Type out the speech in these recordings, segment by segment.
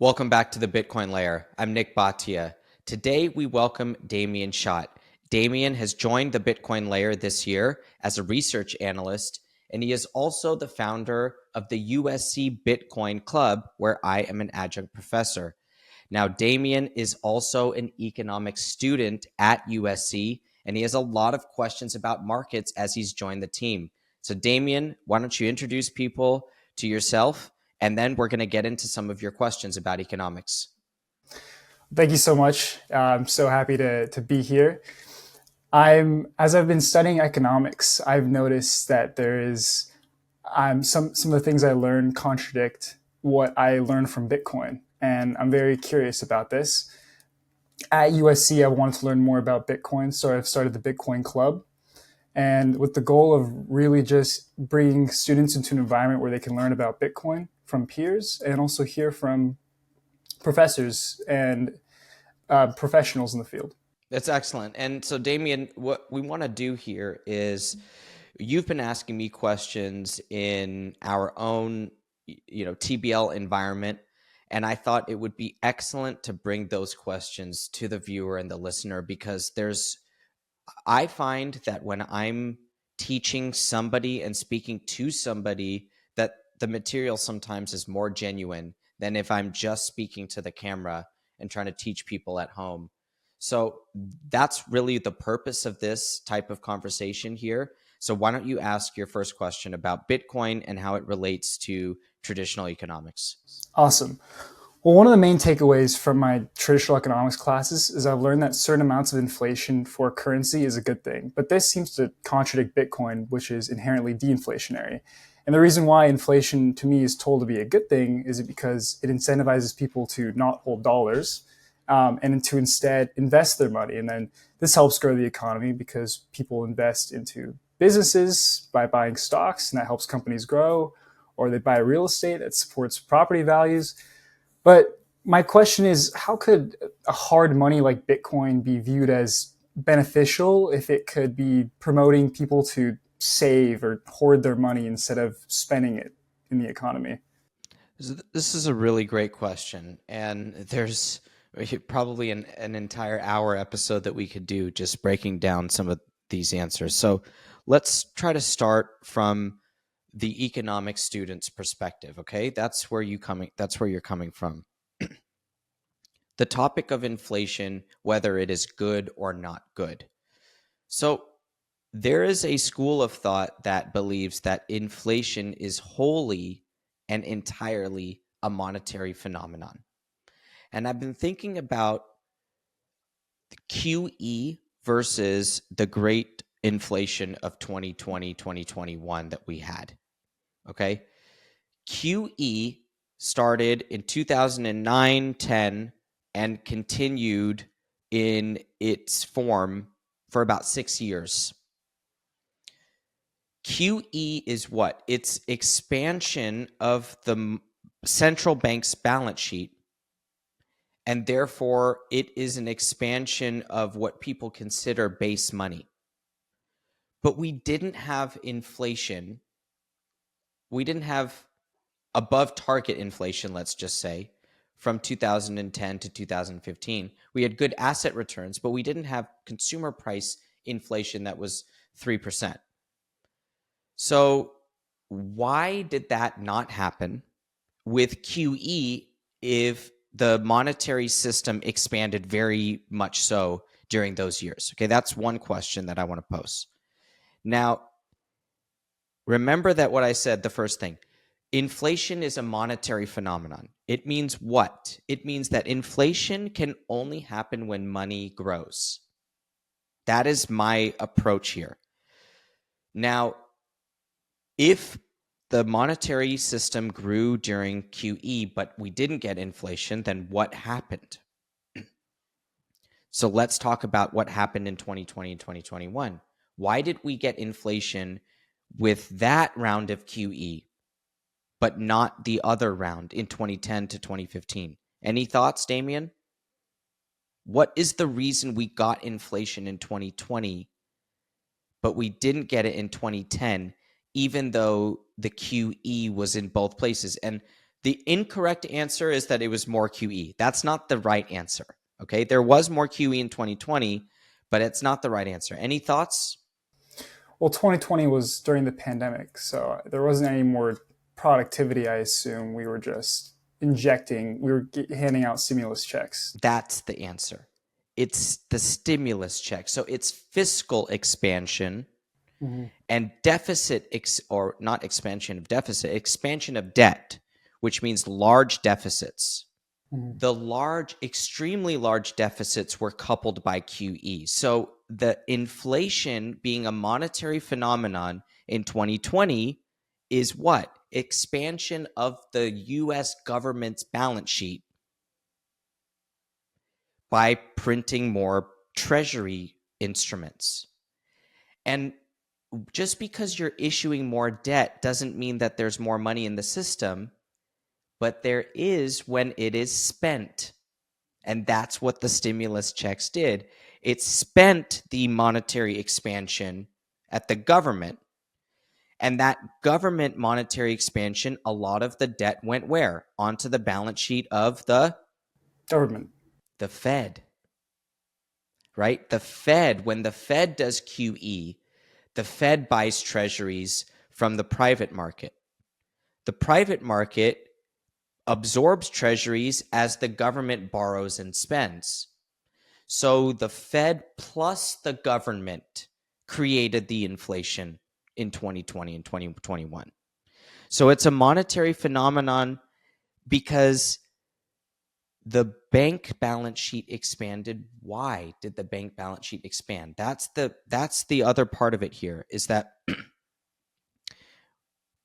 Welcome back to the Bitcoin Layer. I'm Nik Bhatia. Today, we welcome Demian Schatt. Demian has joined the Bitcoin Layer this year as a research analyst, and he is also the founder of the USC Bitcoin Club, where I am an adjunct professor. Now, Demian is also an economics student at USC, and he has a lot of questions about markets as he's joined the team. So, Demian, why don't you introduce people to yourself? And then we're going to get into some of your questions about economics. Thank you so much. I'm so happy to be here. As I've been studying economics, I've noticed that there is some of the things I learn contradict what I learned from Bitcoin, and I'm very curious about this. At USC, I wanted to learn more about Bitcoin, so I've started the Bitcoin Club, and with the goal of really just bringing students into an environment where they can learn about Bitcoin from peers and also hear from professors and professionals in the field. That's excellent. And so, Demian, what we want to do here is you've been asking me questions in our own, TBL environment, and I thought it would be excellent to bring those questions to the viewer and the listener because I find that when I'm teaching somebody and speaking to somebody, that the material sometimes is more genuine than if I'm just speaking to the camera and trying to teach people at home. So that's really the purpose of this type of conversation here. So why don't you ask your first question about Bitcoin and how it relates to traditional economics? Awesome. Well, one of the main takeaways from my traditional economics classes is I've learned that certain amounts of inflation for currency is a good thing. But this seems to contradict Bitcoin, which is inherently deflationary. And the reason why inflation to me is told to be a good thing is because it incentivizes people to not hold dollars and to instead invest their money. And then this helps grow the economy because people invest into businesses by buying stocks, and that helps companies grow, or they buy real estate that supports property values. But my question is, how could a hard money like Bitcoin be viewed as beneficial if it could be promoting people to save or hoard their money instead of spending it in the economy? This is a really great question. And there's probably an entire hour episode that we could do just breaking down some of these answers. So let's try to start from the economic student's perspective. Okay, that's where you're coming from. The topic of inflation, whether it is good or not good. So there is a school of thought that believes that inflation is wholly and entirely a monetary phenomenon. And I've been thinking about QE versus the great inflation of 2020, 2021 that we had. Okay. QE started in 2009, 10, and continued in its form for about 6 years. QE is what? It's expansion of the central bank's balance sheet. And therefore, it is an expansion of what people consider base money. But we didn't have inflation. We didn't have above target inflation, let's just say, from 2010 to 2015. We had good asset returns, but we didn't have consumer price inflation that was 3%. So why did that not happen with QE if the monetary system expanded very much so during those years? Okay, that's one question that I want to pose. Now, remember that what I said, the first thing, inflation is a monetary phenomenon. It means what? It means that inflation can only happen when money grows. That is my approach here. Now, if the monetary system grew during QE, but we didn't get inflation, then what happened? So let's talk about what happened in 2020 and 2021. Why did we get inflation with that round of QE, but not the other round in 2010 to 2015? Any thoughts, Demian? What is the reason we got inflation in 2020, but we didn't get it in 2010, even though the QE was in both places? And The incorrect answer is that it was more QE. That's not the right answer. Okay, there was more QE in 2020, but it's not the right answer. Any thoughts? Well, 2020 was during the pandemic, so there wasn't any more productivity, I assume. We were just injecting, we were handing out stimulus checks. That's the answer. It's the stimulus check. So it's fiscal expansion and deficit, or not expansion of deficit, expansion of debt, which means large deficits. The extremely large deficits were coupled by QE. So the inflation being a monetary phenomenon in 2020 is what? Expansion of the US government's balance sheet by printing more treasury instruments. And just because you're issuing more debt doesn't mean that there's more money in the system, but there is when it is spent. And that's what the stimulus checks did. It spent the monetary expansion at the government. And that government monetary expansion, a lot of the debt went where? Onto the balance sheet of the Government. Fed. Right? The Fed, when the Fed does QE, the Fed buys treasuries from the private market. The private market absorbs treasuries as the government borrows and spends. So the Fed plus the government created the inflation in 2020 and 2021. So it's a monetary phenomenon because the bank balance sheet expanded. Why did the bank balance sheet expand? That's the other part of it here, is that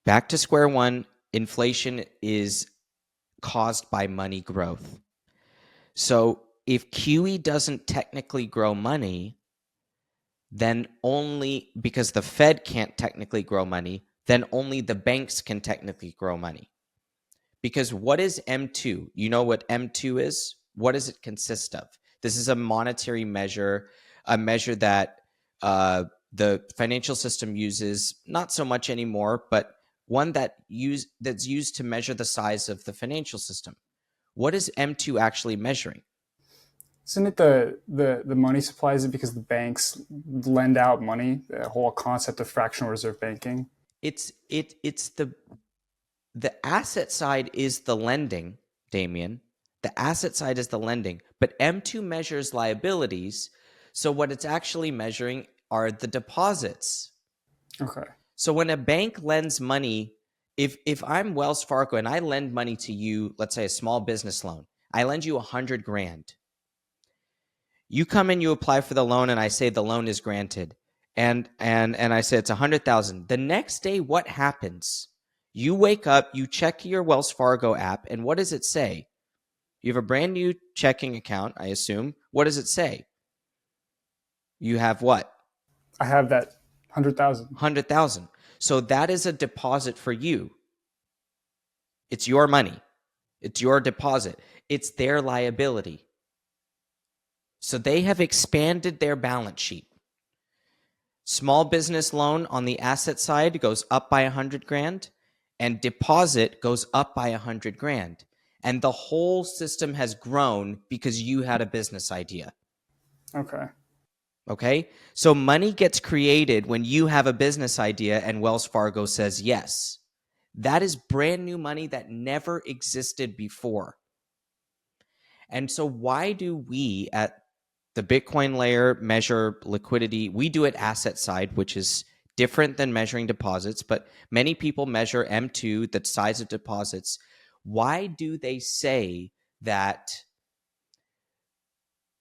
back to square one, inflation is caused by money growth. So if QE doesn't technically grow money, then only because the Fed can't technically grow money, then only the banks can technically grow money. Because what is M2? You know what M2 is? What does it consist of? This is a monetary measure, a measure that the financial system uses, not so much anymore, but one that's used to measure the size of the financial system. What is M2 actually measuring? Isn't it the money supply? Is it because the banks lend out money? The whole concept of fractional reserve banking. It's the asset side is the lending, Damian. The asset side is the lending, but M2 measures liabilities. So what it's actually measuring are the deposits. Okay. So when a bank lends money, if I'm Wells Fargo and I lend money to you, let's say a small business loan, I lend you $100,000. You come in, you apply for the loan, and I say the loan is granted, and I say it's 100,000. The next day, what happens? You wake up, you check your Wells Fargo app, and what does it say? You have a brand new checking account, I assume. What does it say? You have what? I have that 100,000. 100,000. So that is a deposit for you. It's your money. It's your deposit. It's their liability. So they have expanded their balance sheet. Small business loan on the asset side goes up by 100,000, and deposit goes up by 100,000. And the whole system has grown because you had a business idea. Okay. Okay? So money gets created when you have a business idea and Wells Fargo says yes. That is brand new money that never existed before. And so why do we at the Bitcoin layer measure liquidity? We do it asset side, which is different than measuring deposits, but many people measure M2, the size of deposits. Why do they say that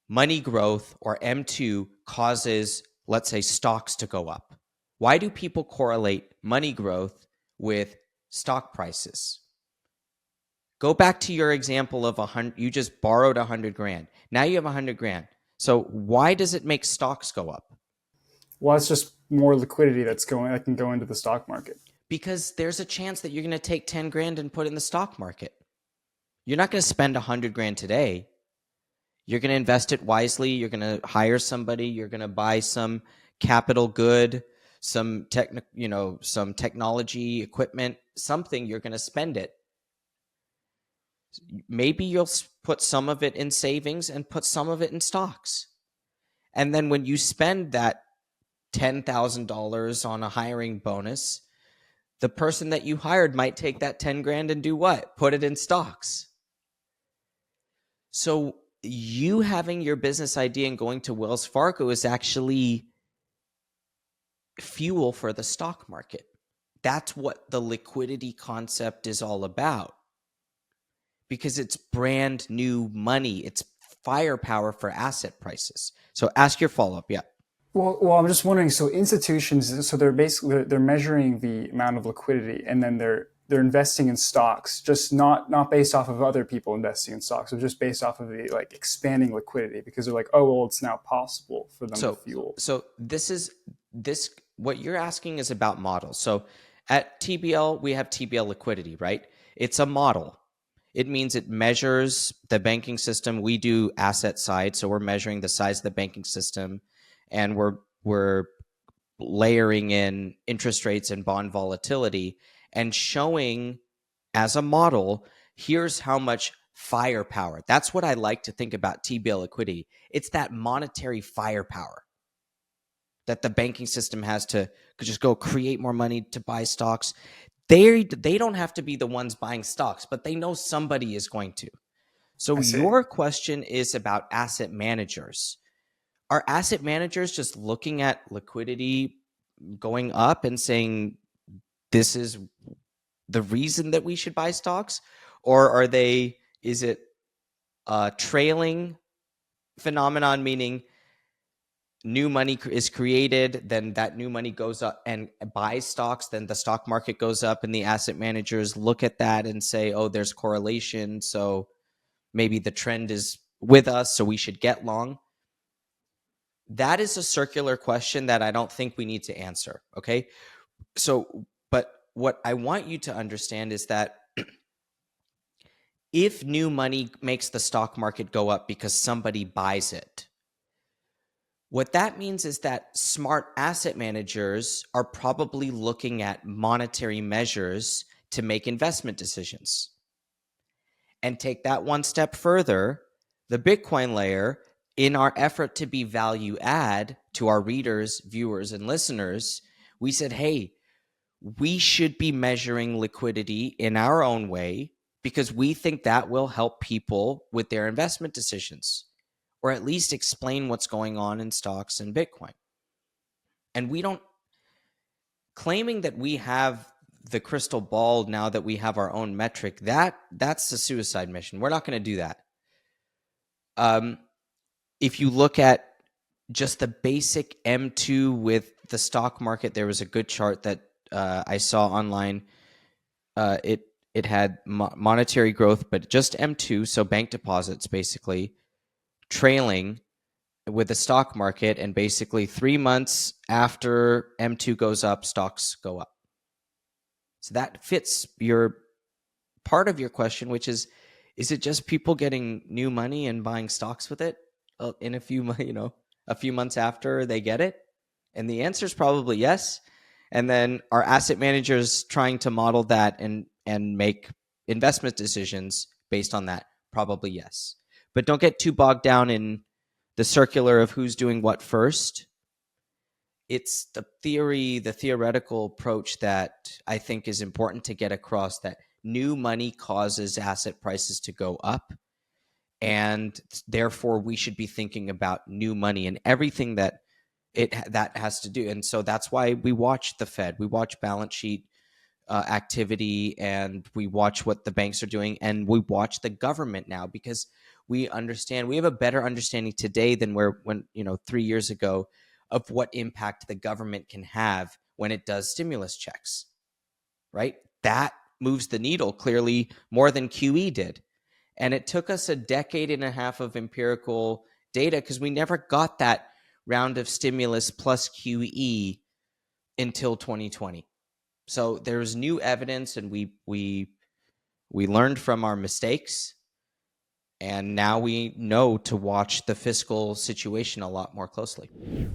money growth, or M2, causes, let's say, stocks to go up? Why do people correlate money growth with stock prices? Go back to your example of 100. You just borrowed 100,000. Now you have 100,000. So why does it make stocks go up? Well, it's just more liquidity that can go into the stock market. Because there's a chance that you're going to take 10,000 and put in the stock market. You're not going to spend 100,000 today. You're going to invest it wisely. You're going to hire somebody. You're going to buy some capital good, some technology equipment, something. You're going to spend it. Maybe you'll put some of it in savings and put some of it in stocks. And then when you spend that $10,000 on a hiring bonus, the person that you hired might take that 10 grand and do what? Put it in stocks. So you having your business idea and going to Wells Fargo is actually fuel for the stock market. That's what the liquidity concept is all about, because it's brand new money. It's firepower for asset prices. So ask your follow-up. Yeah. Well, I'm just wondering. So institutions, so they're measuring the amount of liquidity, and then they're investing in stocks, just not based off of other people investing in stocks, but just based off of the like expanding liquidity, because they're like, oh well, it's now possible for them to fuel. So this what you're asking is about models. So at TBL we have TBL liquidity, right? It's a model. It means it measures the banking system. We do asset side, so we're measuring the size of the banking system, and we're layering in interest rates and bond volatility and showing as a model, here's how much firepower. That's what I like to think about TBL liquidity. It's that monetary firepower that the banking system has to just go create more money to buy stocks. They don't have to be the ones buying stocks, but they know somebody is going to. So your question is about asset managers. Are asset managers just looking at liquidity going up and saying this is the reason that we should buy stocks? Or is it a trailing phenomenon, meaning new money is created, then that new money goes up and buys stocks, then the stock market goes up and the asset managers look at that and say, oh, there's correlation, so maybe the trend is with us, so we should get long? That is a circular question that I don't think we need to answer, okay? So, but what I want you to understand is that if new money makes the stock market go up because somebody buys it, what that means is that smart asset managers are probably looking at monetary measures to make investment decisions. And take that one step further, the Bitcoin layer, in our effort to be value add to our readers, viewers, and listeners, we said, hey, we should be measuring liquidity in our own way because we think that will help people with their investment decisions, or at least explain what's going on in stocks and Bitcoin. And we don't, claiming that we have the crystal ball now that we have our own metric, that's a suicide mission. We're not going to do that. If you look at just the basic M2 with the stock market, there was a good chart that I saw online. It had monetary growth, but just M2, so bank deposits basically, trailing with the stock market, and basically 3 months after M2 goes up, stocks go up. So that fits your part of your question, which is it just people getting new money and buying stocks with it in a few months after they get it? And the answer is probably yes. And then are asset managers trying to model that and make investment decisions based on that? Probably yes. But don't get too bogged down in the circular of who's doing what first. It's the theoretical approach that I think is important to get across, that new money causes asset prices to go up. And therefore, we should be thinking about new money and everything that has to do. And so that's why we watch the Fed. We watch balance sheet activity, and we watch what the banks are doing, and we watch the government now, because we understand, we have a better understanding today than when 3 years ago of what impact the government can have when it does stimulus checks, right? That moves the needle clearly more than QE did. And it took us a decade and a half of empirical data because we never got that round of stimulus plus QE until 2020. So there's new evidence, and we learned from our mistakes, and now we know to watch the fiscal situation a lot more closely.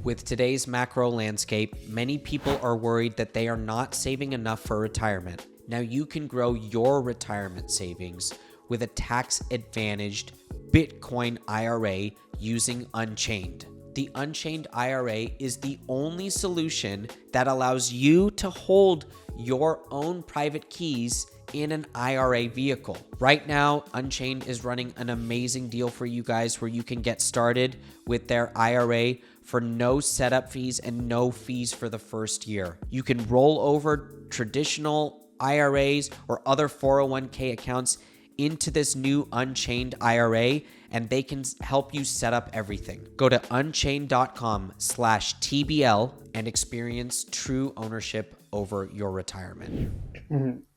With today's macro landscape, many people are worried that they are not saving enough for retirement. Now you can grow your retirement savings with a tax-advantaged Bitcoin IRA using Unchained. The Unchained IRA is the only solution that allows you to hold your own private keys in an IRA vehicle. Right now, Unchained is running an amazing deal for you guys where you can get started with their IRA for no setup fees and no fees for the first year. You can roll over traditional IRAs or other 401k accounts into this new Unchained IRA, and they can help you set up everything. Go to unchained.com/TBL and experience true ownership over your retirement.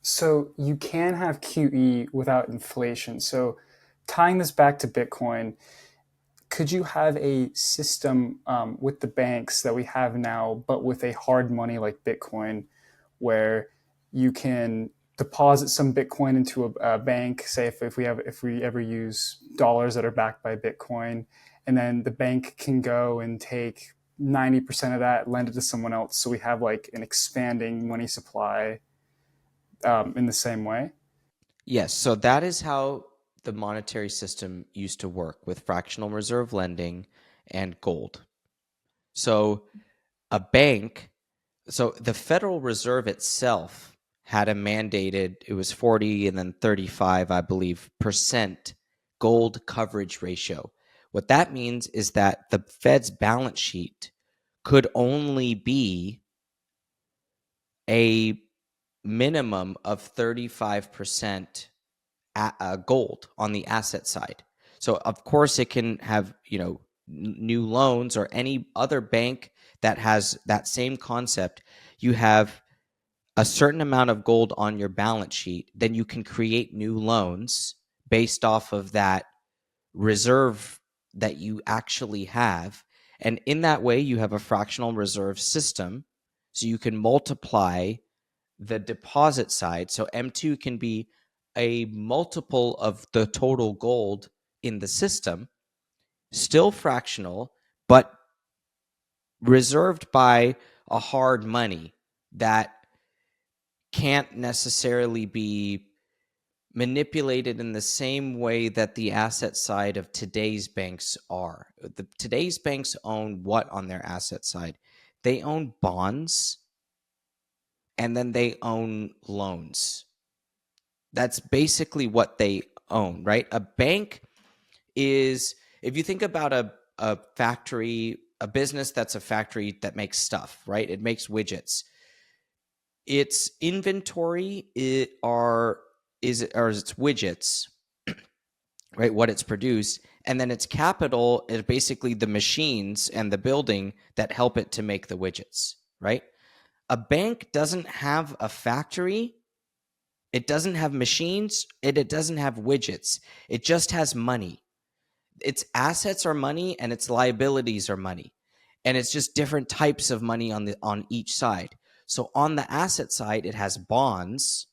So you can have QE without inflation. So tying this back to Bitcoin, could you have a system with the banks that we have now, but with a hard money like Bitcoin, where you can deposit some Bitcoin into a bank, say if we ever use dollars that are backed by Bitcoin, and then the bank can go and take 90% of that, lend it to someone else. So we have like an expanding money supply in the same way? Yes, so that is how the monetary system used to work with fractional reserve lending and gold. So a bank, so the Federal Reserve itself had a mandated, it was 40 and then 35, I believe, percent gold coverage ratio. What that means is that the Fed's balance sheet could only be a minimum of 35% gold on the asset side. So of course it can have, new loans or any other bank that has that same concept. You have a certain amount of gold on your balance sheet, then you can create new loans based off of that reserve that you actually have. And in that way, you have a fractional reserve system. So you can multiply the deposit side. So M2 can be a multiple of the total gold in the system, still fractional, but reserved by a hard money that can't necessarily be manipulated in the same way that the asset side of today's banks are. Today's banks own what on their asset side? They own bonds and then they own loans. That's basically what they own, right? A bank is, if you think about a factory, a business that's a factory that makes stuff, right? It makes widgets. Its inventory is its widgets, right? What it's produced, and then its capital is basically the machines and the building that help it to make the widgets, right? A bank doesn't have a factory. It doesn't have machines, and it doesn't have widgets. It just has money. Its assets are money and its liabilities are money. And it's just different types of money on each side. So on the asset side, it has bonds,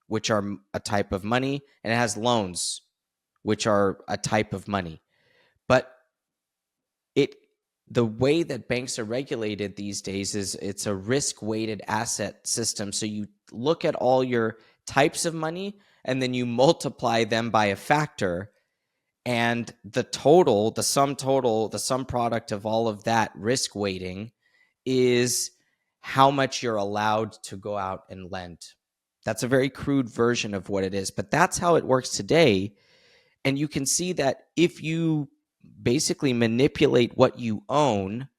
which are a type of money, and it has loans, which are a type of money. But the way that banks are regulated these days is it's a risk-weighted asset system. So you look at all your types of money and then you multiply them by a factor, and the sum product of all of that risk weighting is how much you're allowed to go out and lend. That's a very crude version of what it is, but that's how it works today. And you can see that if you basically manipulate what you own,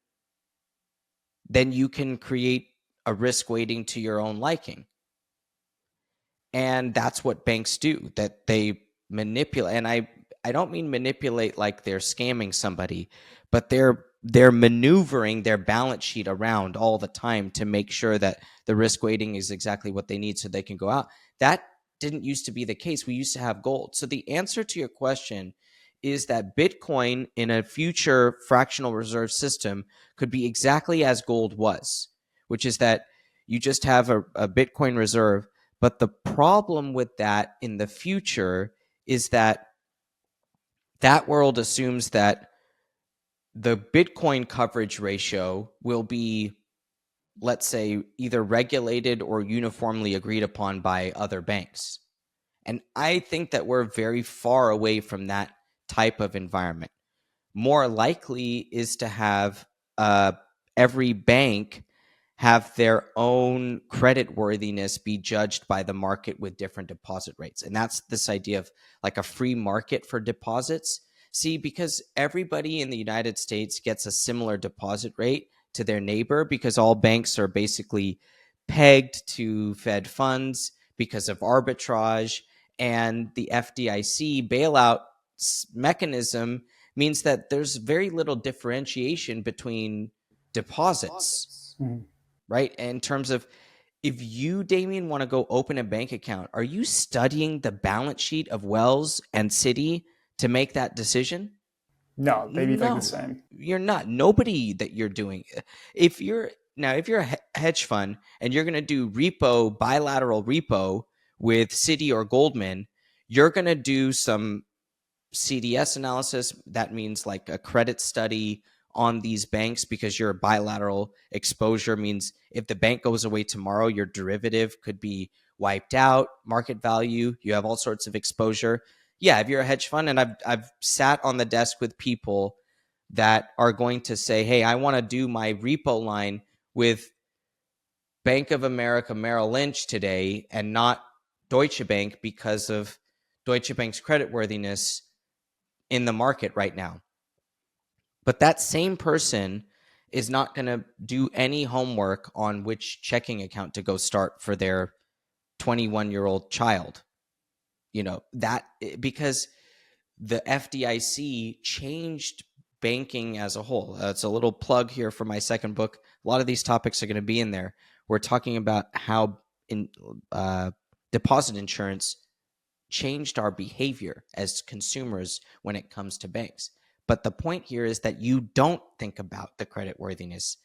then you can create a risk weighting to your own liking. And that's what banks do, that they manipulate. And I don't mean manipulate like they're scamming somebody, but they're maneuvering their balance sheet around all the time to make sure that the risk weighting is exactly what they need so they can go out. That didn't used to be the case. We used to have gold. So the answer to your question is that Bitcoin in a future fractional reserve system could be exactly as gold was, which is that you just have a Bitcoin reserve. But the problem with that in the future is that world assumes that the Bitcoin coverage ratio will be, let's say, either regulated or uniformly agreed upon by other banks. And I think that we're very far away from that type of environment. More likely is to have every bank have their own credit worthiness be judged by the market with different deposit rates. And that's this idea of like a free market for deposits. See, because everybody in the United States gets a similar deposit rate to their neighbor because all banks are basically pegged to Fed funds because of arbitrage, and the FDIC bailout mechanism means that there's very little differentiation between deposits, Mhm. right? In terms of, if you, Damian, want to go open a bank account, are you studying the balance sheet of Wells and Citi to make that decision? No, they'd be like the No, same. you're not. Nobody that you're doing. If you're a hedge fund and you're going to do bilateral repo with Citi or Goldman, you're going to do some CDS analysis. That means like a credit study on these banks, because your bilateral exposure means if the bank goes away tomorrow, your derivative could be wiped out, market value, you have all sorts of exposure. Yeah, if you're a hedge fund, and I've sat on the desk with people that are going to say, hey, I want to do my repo line with Bank of America Merrill Lynch today and not Deutsche Bank because of Deutsche Bank's creditworthiness in the market right now. But that same person is not going to do any homework on which checking account to go start for their 21-year-old child. That because the FDIC changed banking as a whole. It's a little plug here for my second book. A lot of these topics are going to be in there. We're talking about how deposit insurance changed our behavior as consumers when it comes to banks. But the point here is that you don't think about the credit worthiness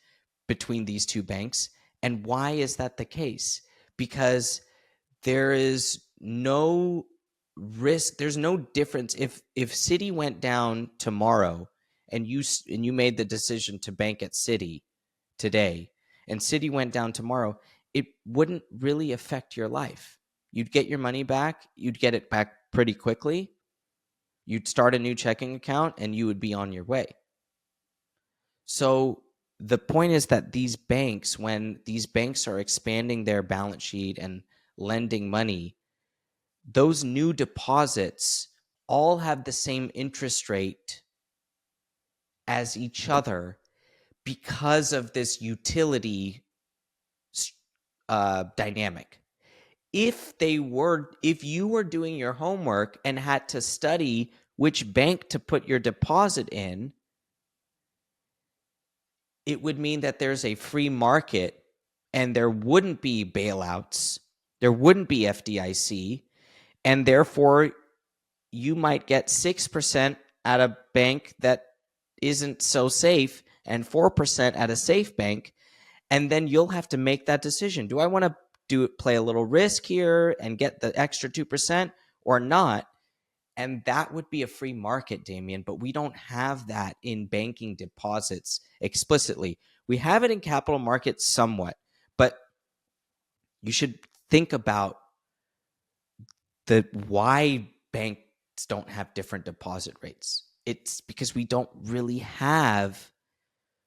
between these two banks. And why is that the case? Because there is no risk, there's no difference. If Citi went down tomorrow and you made the decision to bank at Citi today, and Citi went down tomorrow, it wouldn't really affect your life. You'd get your money back. You'd get it back pretty quickly. You'd start a new checking account and you would be on your way. So the point is that these banks, when these banks are expanding their balance sheet and lending money, those new deposits all have the same interest rate as each other because of this utility dynamic. If you were doing your homework and had to study which bank to put your deposit in, it would mean that there's a free market and there wouldn't be bailouts, there wouldn't be FDIC, and therefore you might get 6% at a bank that isn't so safe and 4% at a safe bank. And then you'll have to make that decision. Do I want to play a little risk here and get the extra 2% or not? And that would be a free market, Damian, but we don't have that in banking deposits explicitly. We have it in capital markets somewhat, but you should think about why banks don't have different deposit rates. It's because we don't really have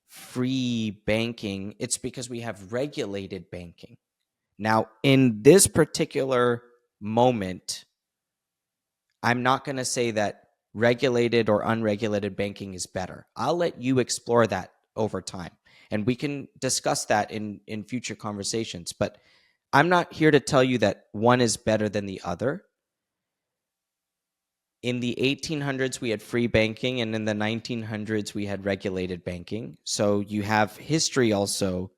free banking. It's because we have regulated banking. Now, in this particular moment, I'm not going to say that regulated or unregulated banking is better. I'll let you explore that over time, and we can discuss that in future conversations. But I'm not here to tell you that one is better than the other. In the 1800s, we had free banking, and in the 1900s, we had regulated banking. So you have history also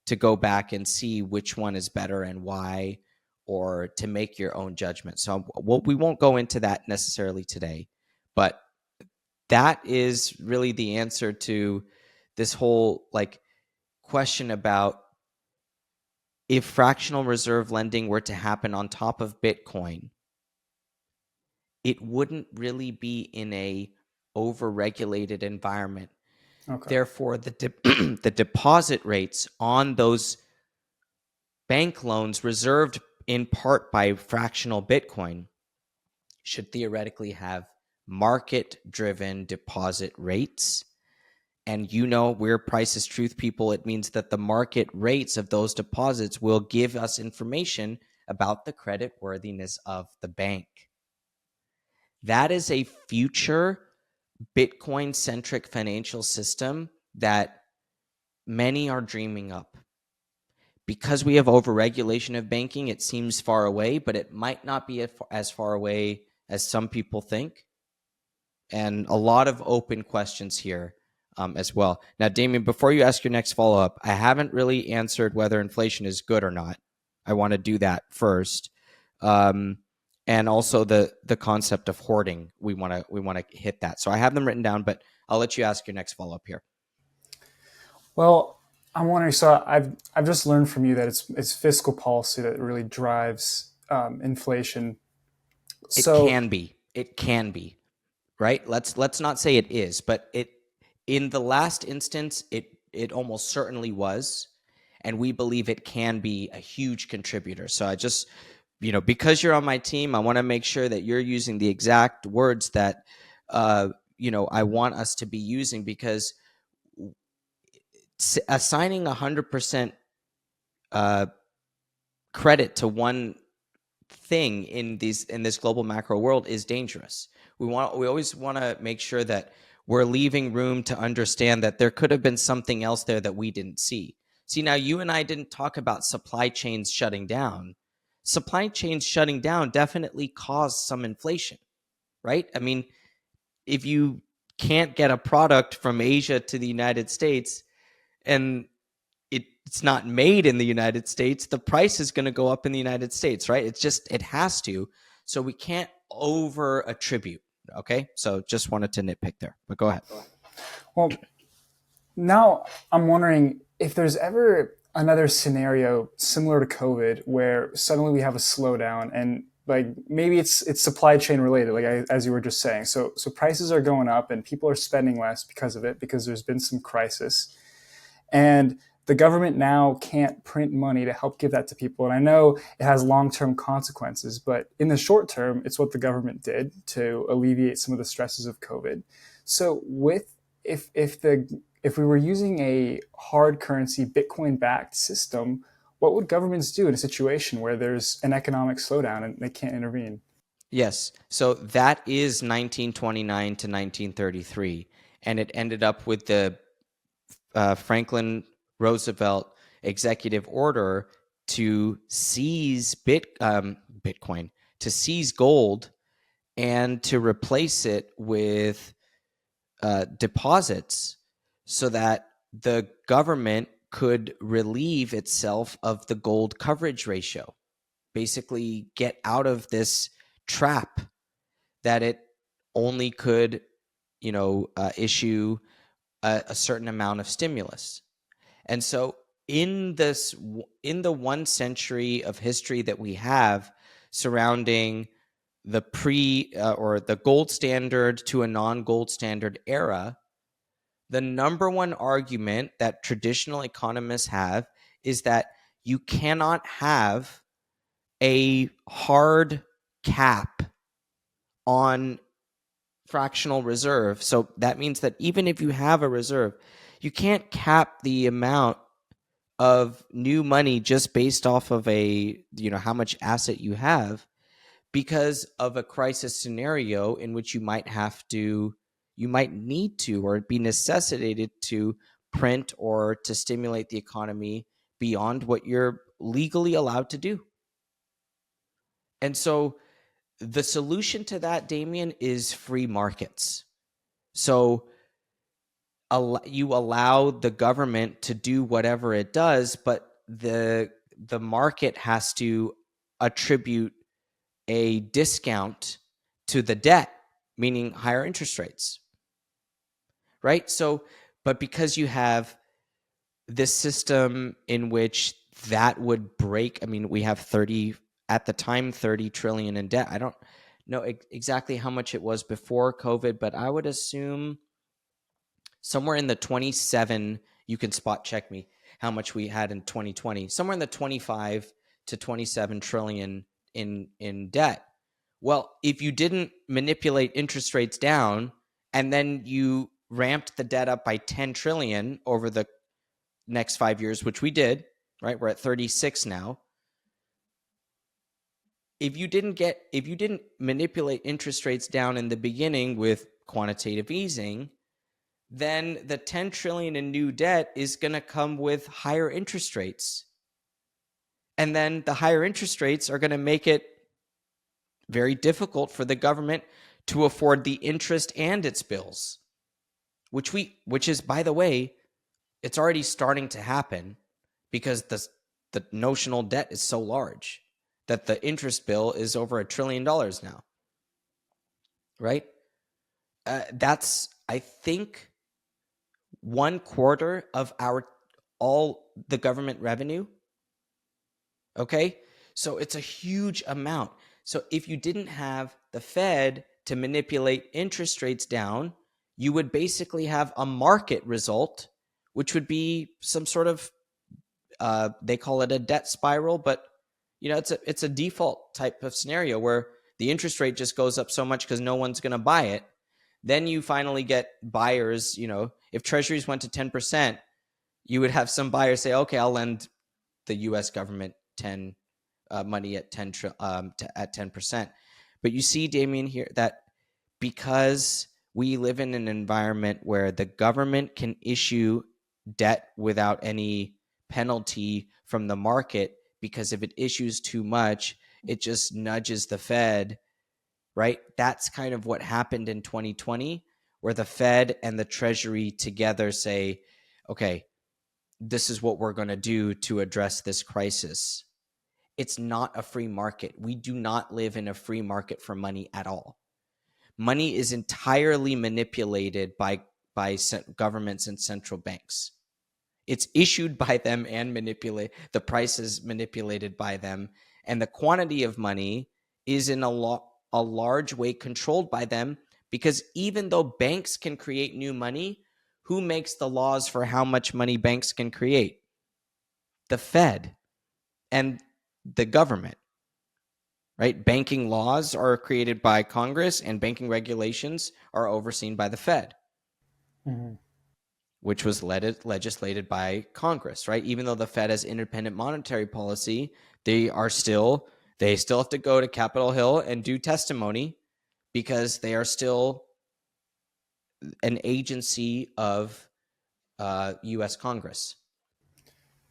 to go back and see which one is better and why, or to make your own judgment. So we won't go into that necessarily today, but that is really the answer to this whole question about if fractional reserve lending were to happen on top of Bitcoin, it wouldn't really be in a over-regulated environment. Okay. Therefore, the deposit rates on those bank loans reserved in part by fractional Bitcoin should theoretically have market-driven deposit rates. And we're price is truth people. It means that the market rates of those deposits will give us information about the credit worthiness of the bank. That is a future Bitcoin-centric financial system that many are dreaming up. Because we have overregulation of banking, it seems far away, but it might not be as far away as some people think. And a lot of open questions here as well. Now, Demian, before you ask your next follow-up, I haven't really answered whether inflation is good or not. I want to do that first. And also the concept of hoarding. We want to hit that. So I have them written down, but I'll let you ask your next follow-up here. Well, I'm wondering. So I've just learned from you that it's fiscal policy that really drives inflation. So it can be, right? Let's not say it is, but in the last instance, it almost certainly was, and we believe it can be a huge contributor. So I just, because you're on my team, I want to make sure that you're using the exact words that I want us to be using, because assigning 100% credit to one thing in this global macro world is dangerous. We always want to make sure that we're leaving room to understand that there could have been something else there that we didn't see. See, now you and I didn't talk about supply chains shutting down. Supply chains shutting down definitely caused some inflation, right? I mean, if you can't get a product from Asia to the United States and it's not made in the United States, the price is going to go up in the United States, right? It has to. So we can't over attribute. Okay. So just wanted to nitpick there, but go ahead. Well, now I'm wondering if there's ever another scenario similar to COVID where suddenly we have a slowdown, and like maybe it's supply chain related, like as you were just saying. So prices are going up and people are spending less because of it, because there's been some crisis. And the government now can't print money to help give that to people. And I know it has long-term consequences, but in the short term, it's what the government did to alleviate some of the stresses of COVID. So if we were using a hard currency Bitcoin-backed system, what would governments do in a situation where there's an economic slowdown and they can't intervene? Yes. So that is 1929 to 1933. And it ended up with the Franklin Roosevelt executive order to seize Bitcoin, to seize gold, and to replace it with deposits, so that the government could relieve itself of the gold coverage ratio, basically get out of this trap that it only could, issue a certain amount of stimulus. And so in the 1 century of history that we have surrounding the or the gold standard to a non-gold standard era, the number one argument that traditional economists have is that you cannot have a hard cap on fractional reserve. So that means that even if you have a reserve, you can't cap the amount of new money just based off of how much asset you have, because of a crisis scenario in which you might need to, or be necessitated to print or to stimulate the economy beyond what you're legally allowed to do. And so the solution to that, Demian, is free markets. So you allow the government to do whatever it does, but the market has to attribute a discount to the debt, meaning higher interest rates, right? So, but because you have this system in which that would break, I mean, we have 30 trillion in debt. I don't know exactly how much it was before COVID, but I would assume somewhere in the 27, you can spot check me how much we had in 2020, somewhere in the 25 to 27 trillion in debt, Well, if you didn't manipulate interest rates down and then you ramped the debt up by 10 trillion over the next 5 years, which we did, right? We're at 36 now. If you didn't manipulate interest rates down in the beginning with quantitative easing, then the 10 trillion in new debt is going to come with higher interest rates. And then the higher interest rates are going to make it very difficult for the government to afford the interest and its bills, which is, by the way, it's already starting to happen because the notional debt is so large that the interest bill is over $1 trillion now, right? That's, I think, 1/4 of all the government revenue. Okay, so it's a huge amount. So if you didn't have the Fed to manipulate interest rates down, you would basically have a market result, which would be some sort of they call it a debt spiral, but it's a default type of scenario where the interest rate just goes up so much because no one's going to buy it. Then you finally get buyers. If treasuries went to 10%, you would have some buyers say, okay, I'll lend the U.S. government money at 10%. But you see, Demian, here that because we live in an environment where the government can issue debt without any penalty from the market, because if it issues too much, it just nudges the Fed, right? That's kind of what happened in 2020, where the Fed and the Treasury together say, okay, this is what we're going to do to address this crisis. It's not a free market. We do not live in a free market for money at all. Money is entirely manipulated by governments and central banks. It's issued by them and the price is manipulated by them. And the quantity of money is in a large way controlled by them, because even though banks can create new money, who makes the laws for how much money banks can create? The Fed and the government, right? Banking laws are created by Congress and banking regulations are overseen by the Fed. Mm-hmm. Which was legislated by Congress, right? Even though the Fed has independent monetary policy, they still have to go to Capitol Hill and do testimony because they are still an agency of U.S. Congress.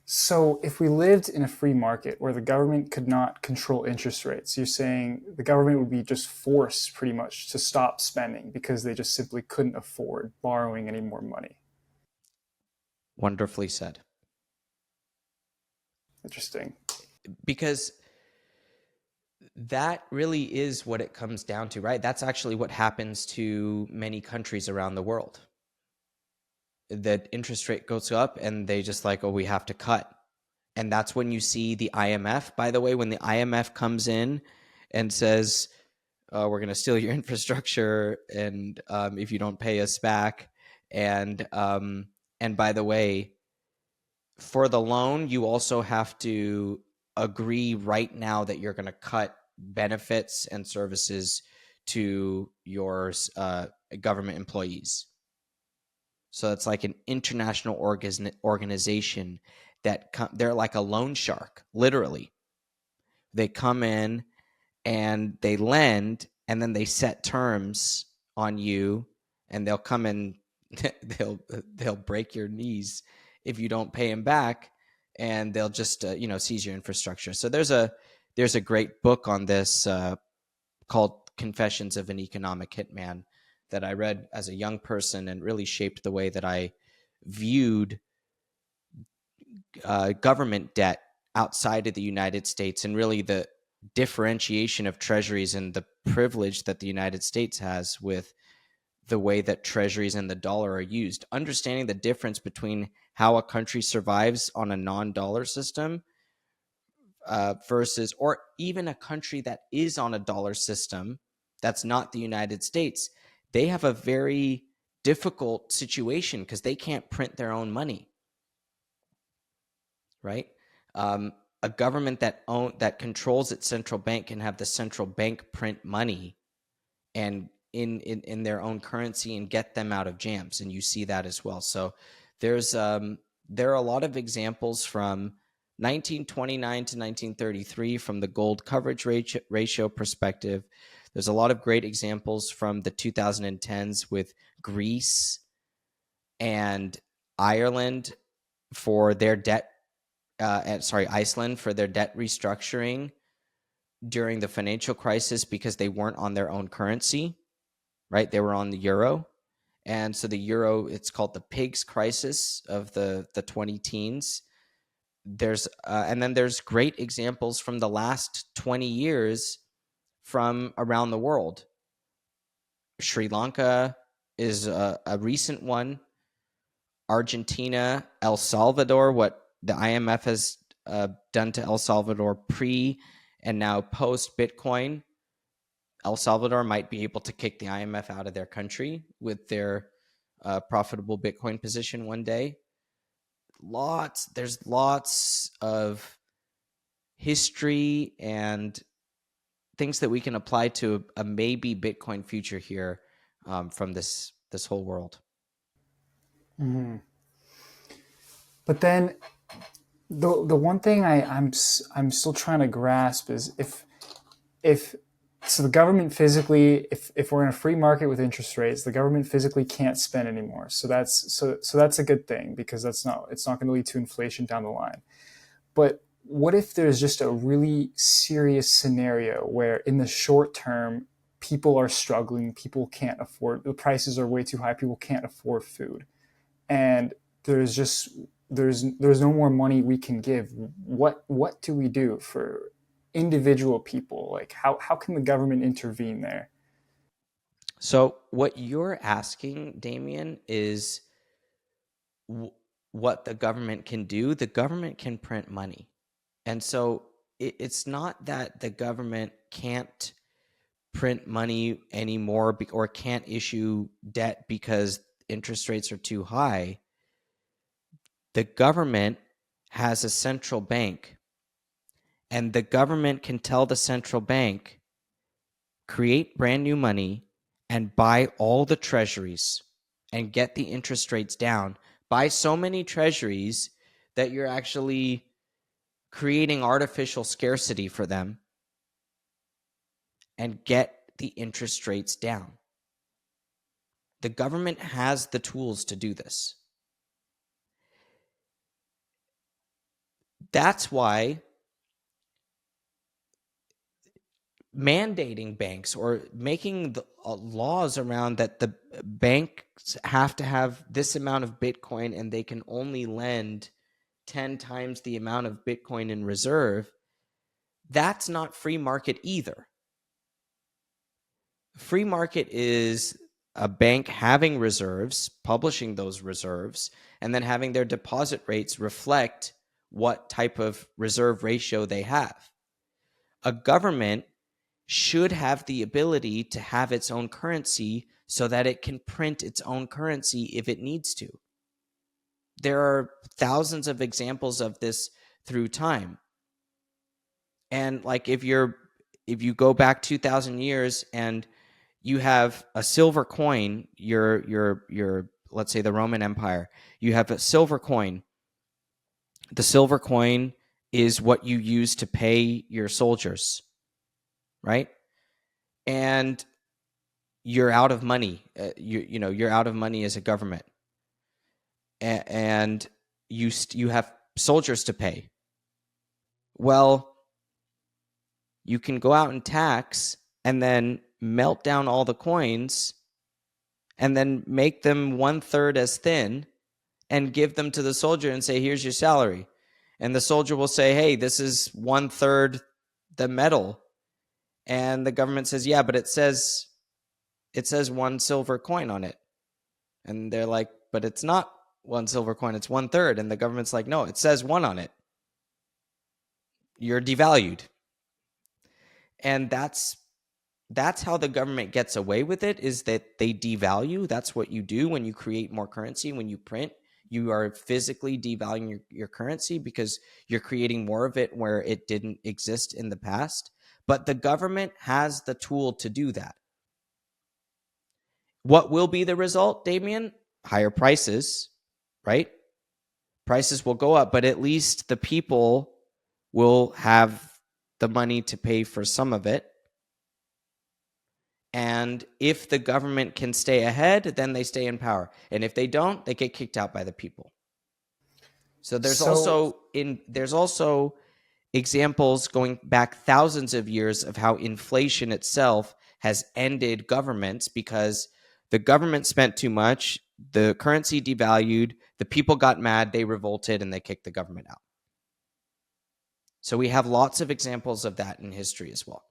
So if we lived in a free market where the government could not control interest rates, you're saying the government would be just forced pretty much to stop spending because they just simply couldn't afford borrowing any more money. Wonderfully said. Interesting. Because that really is what it comes down to, right? That's actually what happens to many countries around the world. The interest rate goes up and they just like, oh, we have to cut. And that's when you see the IMF, by the way, when the IMF comes in and says, we're going to steal your infrastructure and if you don't pay us back. And by the way, for the loan, you also have to agree right now that you're going to cut benefits and services to your government employees. So it's like an international organization that they're like a loan shark, literally. They come in and they lend, and then they set terms on you, and they'll come in, they'll break your knees if you don't pay them back, and they'll just seize your infrastructure. So there's a great book on this called Confessions of an Economic Hitman that I read as a young person and really shaped the way that I viewed government debt outside of the United States, and really the differentiation of treasuries and the privilege that the United States has with the way that treasuries and the dollar are used. Understanding the difference between how a country survives on a non-dollar system versus, or even a country that is on a dollar system that's not the United States, they have a very difficult situation because they can't print their own money, right? a government that controls its central bank can have the central bank print money and in their own currency and get them out of jams. And you see that as well. So there are a lot of examples from 1929 to 1933 from the gold coverage ratio perspective. There's a lot of great examples from the 2010s with Greece and Ireland for their debt, Iceland for their debt restructuring during the financial crisis because they weren't on their own currency, right? They were on the euro. And so the euro, it's called the pigs crisis of the 20 teens. And then there's great examples from the last 20 years from around the world. Sri Lanka is a recent one. Argentina, El Salvador, what the IMF has done to El Salvador pre and now post Bitcoin. El Salvador might be able to kick the IMF out of their country with their profitable Bitcoin position one day. There's lots of history and things that we can apply to a maybe Bitcoin future here from this whole world. Mm-hmm. But then the one thing I'm still trying to grasp is if so the government physically, if we're in a free market with interest rates, the government physically can't spend anymore. So that's a good thing because it's not going to lead to inflation down the line. But what if there's just a really serious scenario where in the short term people are struggling, people can't afford, the prices are way too high, people can't afford food, and there's no more money we can give. What do we do for individual people? Like how can the government intervene there? So what you're asking, Demian, is what the government can do. The government can print money. And so it's not that the government can't print money anymore or can't issue debt because interest rates are too high. The government has a central bank, and the government can tell the central bank, create brand new money and buy all the treasuries and get the interest rates down. Buy so many treasuries that you're actually creating artificial scarcity for them and get the interest rates down. The government has the tools to do this. That's why mandating banks or making the laws around that the banks have to have this amount of Bitcoin and they can only lend 10 times the amount of Bitcoin in reserve, that's not free market either. Free market is a bank having reserves, publishing those reserves, and then having their deposit rates reflect what type of reserve ratio they have. A government should have the ability to have its own currency so that it can print its own currency if it needs to. There are thousands of examples of this through time. And like if you go back 2,000 years and you have a silver coin, your let's say the Roman Empire, you have a silver coin. The silver coin is what you use to pay your soldiers, right? And you're out of money. You're out of money as a government, and you have soldiers to pay. Well, you can go out and tax and then melt down all the coins and then make them 1/3 as thin and give them to the soldier and say, here's your salary. And the soldier will say, hey, this is 1/3 the metal. And the government says, yeah, but it says one silver coin on it. And they're like, but it's not one silver coin, it's 1/3. And the government's like, no, it says one on it. You're devalued. And that's how the government gets away with it, is that they devalue. That's what you do when you create more currency. When you print, You are physically devaluing your currency because you're creating more of it where it didn't exist in the past. But the government has the tool to do that. What will be the result, Damian? Higher prices, right? Prices will go up, but at least the people will have the money to pay for some of it. And if the government can stay ahead, then they stay in power. And if they don't, they get kicked out by the people. So there's also examples going back thousands of years of how inflation itself has ended governments because the government spent too much, the currency devalued, the people got mad, they revolted, and they kicked the government out. So we have lots of examples of that in history as well.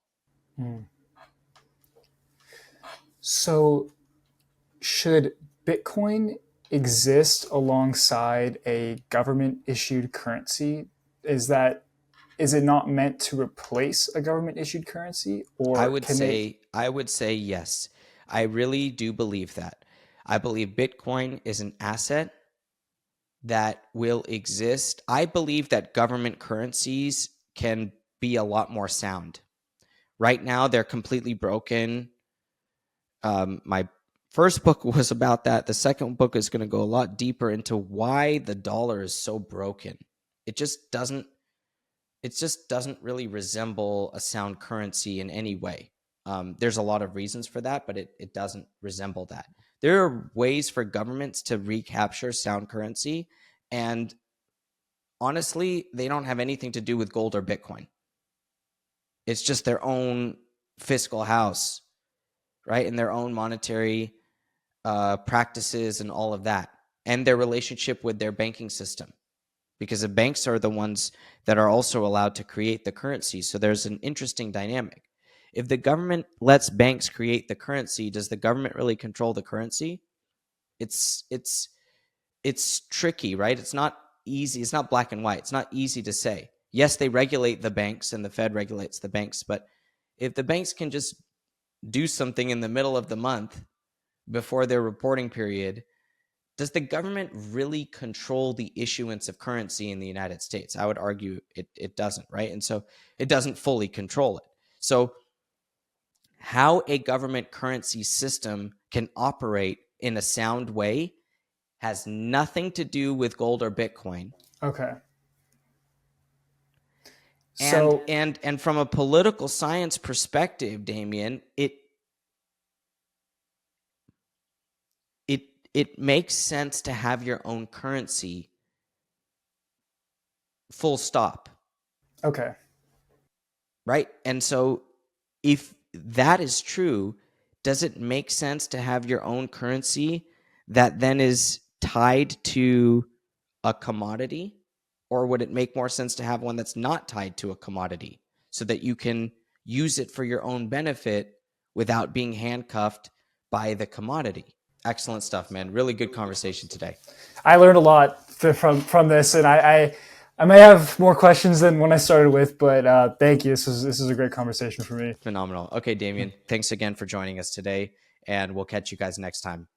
So should Bitcoin exist alongside a government-issued currency? Is it not meant to replace a government-issued currency, or I would say yes. I really do believe that. I believe Bitcoin is an asset that will exist. I believe that government currencies can be a lot more sound. Right now, they're completely broken. My first book was about that. The second book is going to go a lot deeper into why the dollar is so broken. It just doesn't really resemble a sound currency in any way. There's a lot of reasons for that, but it doesn't resemble that. There are ways for governments to recapture sound currency, and honestly, they don't have anything to do with gold or Bitcoin. It's just their own fiscal house, right? And their own monetary practices and all of that, and their relationship with their banking system. Because the banks are the ones that are also allowed to create the currency. So there's an interesting dynamic. If the government lets banks create the currency, does the government really control the currency? It's tricky, right? It's not easy. It's not black and white. It's not easy to say. Yes, they regulate the banks and the Fed regulates the banks, but if the banks can just do something in the middle of the month before their reporting period, does the government really control the issuance of currency in the United States? I would argue it doesn't, right? And so it doesn't fully control it. So how a government currency system can operate in a sound way has nothing to do with gold or Bitcoin. Okay. And from a political science perspective, Damian, it makes sense to have your own currency, full stop. Okay. Right? And so if that is true, does it make sense to have your own currency that then is tied to a commodity? Or would it make more sense to have one that's not tied to a commodity so that you can use it for your own benefit without being handcuffed by the commodity? Excellent stuff, man. Really good conversation today. I learned a lot from this, and I may have more questions than when I started with, but thank you. This is a great conversation for me. Phenomenal. Okay, Damian, thanks again for joining us today, and we'll catch you guys next time.